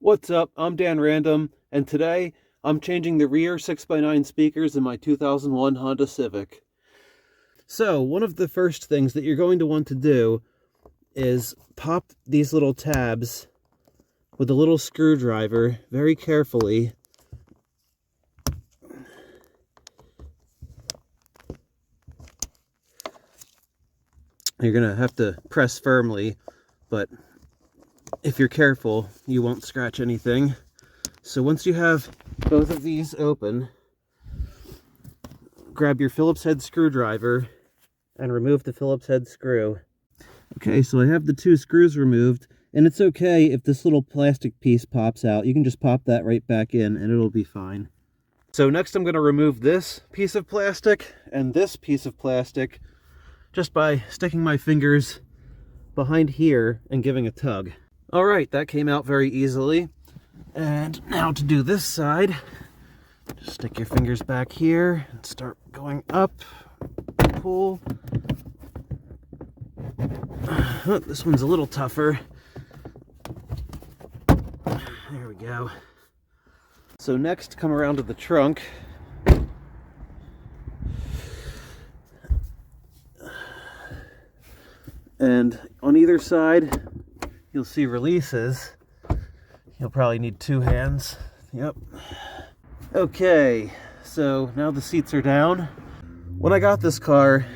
What's up? I'm Dan Random, and today I'm changing the rear 6x9 speakers in my 2001 Honda Civic. So, one of the first things that you're going to want to do is pop these little tabs with a little screwdriver very carefully. You're going to have to press firmly, but if you're careful, you won't scratch anything. So once you have both of these open, grab your Phillips head screwdriver and remove the Phillips head screw. Okay, so I have the two screws removed, and it's okay if this little plastic piece pops out. You can just pop that right back in and it'll be fine. So next I'm going to remove this piece of plastic and this piece of plastic just by sticking my fingers behind here and giving a tug. Alright, that came out very easily. And now to do this side, just stick your fingers back here and start going up, pull. Oh, this one's a little tougher. There we go. So next, come around to the trunk. And on either side, you'll see releases. You'll probably need two hands. Yep. Okay, so now the seats are down. When I got this car,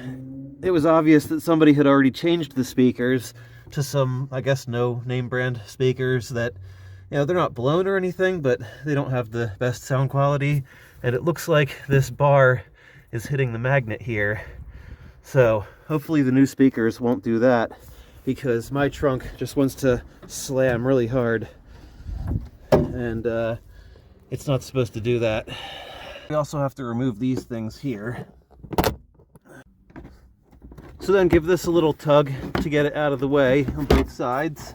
it was obvious that somebody had already changed the speakers to some, I guess, no name brand speakers that, you know, they're not blown or anything, but they don't have the best sound quality. And it looks like this bar is hitting the magnet here. So hopefully the new speakers won't do that, because my trunk just wants to slam really hard. And it's not supposed to do that. We also have to remove these things here. So then give this a little tug to get it out of the way on both sides.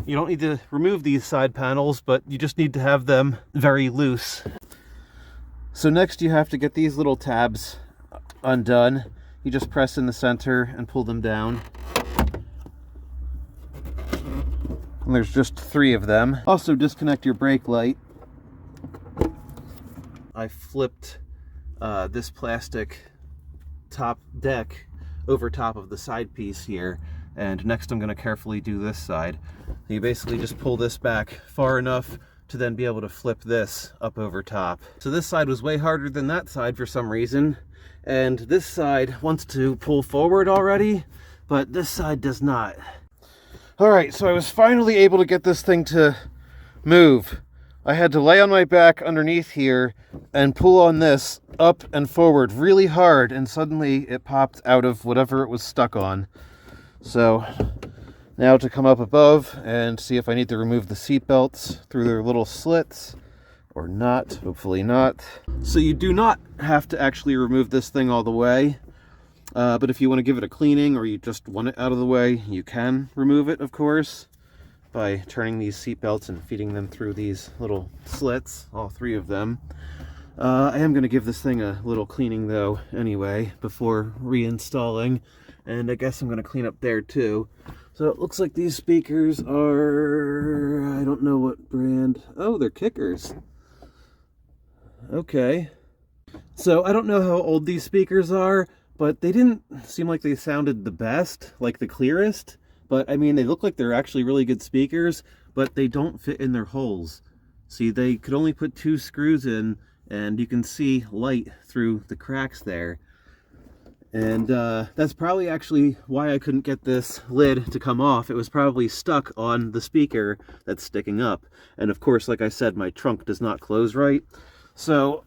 You don't need to remove these side panels, but you just need to have them very loose. So next you have to get these little tabs undone. You just press in the center and pull them down. And there's just 3 of them. Also disconnect your brake light. I flipped this plastic top deck over top of the side piece here, and next I'm going to carefully do this side. You basically just pull this back far enough to then be able to flip this up over top. So this side was way harder than that side for some reason, and this side wants to pull forward already, but this side does not. Alright, so I was finally able to get this thing to move. I had to lay on my back underneath here and pull on this up and forward really hard, and suddenly it popped out of whatever it was stuck on. So now to come up above and see if I need to remove the seat belts through their little slits or not. Hopefully not. So you do not have to actually remove this thing all the way. But if you want to give it a cleaning, or you just want it out of the way, you can remove it, of course, by turning these seat belts and feeding them through these little slits, all 3 of them. I am going to give this thing a little cleaning, though, anyway, before reinstalling, and I guess I'm going to clean up there, too. So it looks like these speakers are, I don't know what brand. Oh, they're Kickers. Okay. So I don't know how old these speakers are, but they didn't seem like they sounded the best, like the clearest. But I mean, they look like they're actually really good speakers, but they don't fit in their holes. See, they could only put 2 screws in, and you can see light through the cracks there. And that's probably actually why I couldn't get this lid to come off. It was probably stuck on the speaker that's sticking up. And of course, like I said, my trunk does not close right. So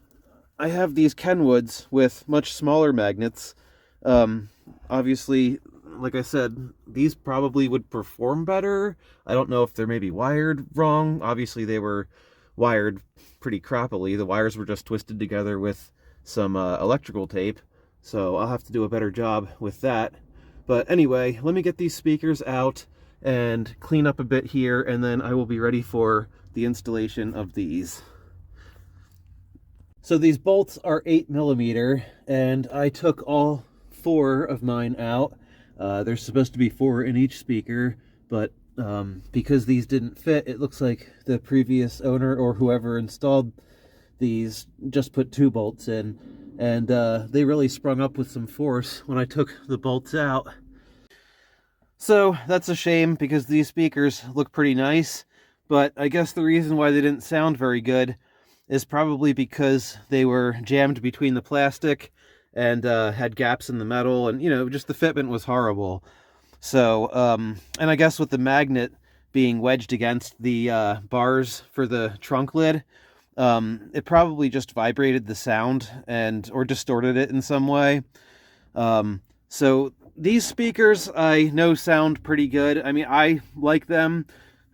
I have these Kenwoods with much smaller magnets. Obviously, like I said, these probably would perform better. I don't know if they're maybe wired wrong. Obviously, they were wired pretty crappily. The wires were just twisted together with some electrical tape. So I'll have to do a better job with that. But anyway, let me get these speakers out and clean up a bit here, and then I will be ready for the installation of these. So these bolts are 8mm, and I took all 4 of mine out. There's supposed to be 4 in each speaker, but because these didn't fit, it looks like the previous owner or whoever installed these just put 2 bolts in, and they really sprung up with some force when I took the bolts out. So that's a shame, because these speakers look pretty nice, but I guess the reason why they didn't sound very good is probably because they were jammed between the plastic and had gaps in the metal, and, you know, just the fitment was horrible. So, and I guess with the magnet being wedged against the bars for the trunk lid, it probably just vibrated the sound or distorted it in some way. So these speakers I know sound pretty good. I mean, I like them.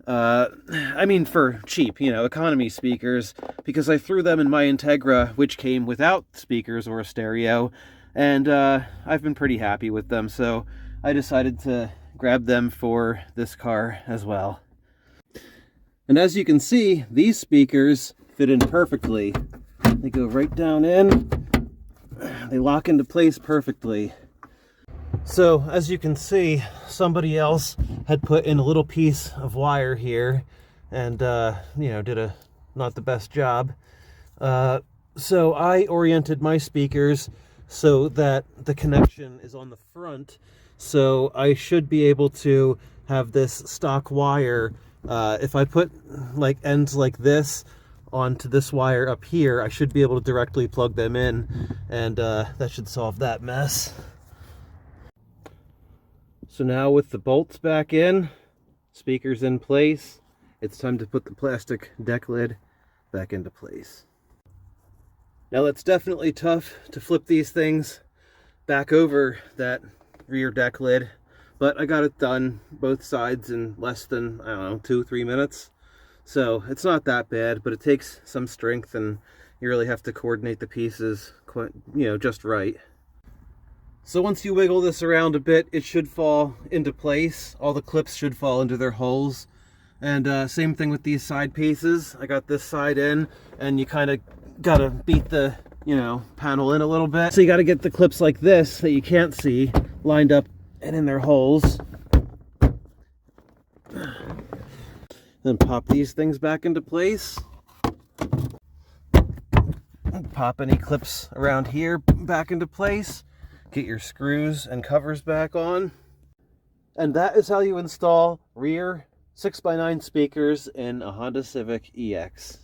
I mean, for cheap, you know, economy speakers, because I threw them in my Integra, which came without speakers or a stereo, and I've been pretty happy with them, so I decided to grab them for this car as well. And as you can see, these speakers fit in perfectly. They go right down in, they lock into place perfectly. So as you can see, somebody else had put in a little piece of wire here and you know, did not the best job. So I oriented my speakers so that the connection is on the front, so I should be able to have this stock wire. If I put like ends like this onto this wire up here, I should be able to directly plug them in, and that should solve that mess. So now with the bolts back in, speakers in place, it's time to put the plastic deck lid back into place. Now it's definitely tough to flip these things back over that rear deck lid, but I got it done both sides in less than, I don't know, 2-3 minutes. So it's not that bad, but it takes some strength, and you really have to coordinate the pieces quite, you know, just right. So once you wiggle this around a bit, it should fall into place. All the clips should fall into their holes. And same thing with these side pieces. I got this side in, and you kind of gotta beat the, you know, panel in a little bit. So you gotta get the clips like this that you can't see lined up and in their holes. Then pop these things back into place. Pop any clips around here back into place. Get your screws and covers back on. And that is how you install rear 6x9 speakers in a Honda Civic EX.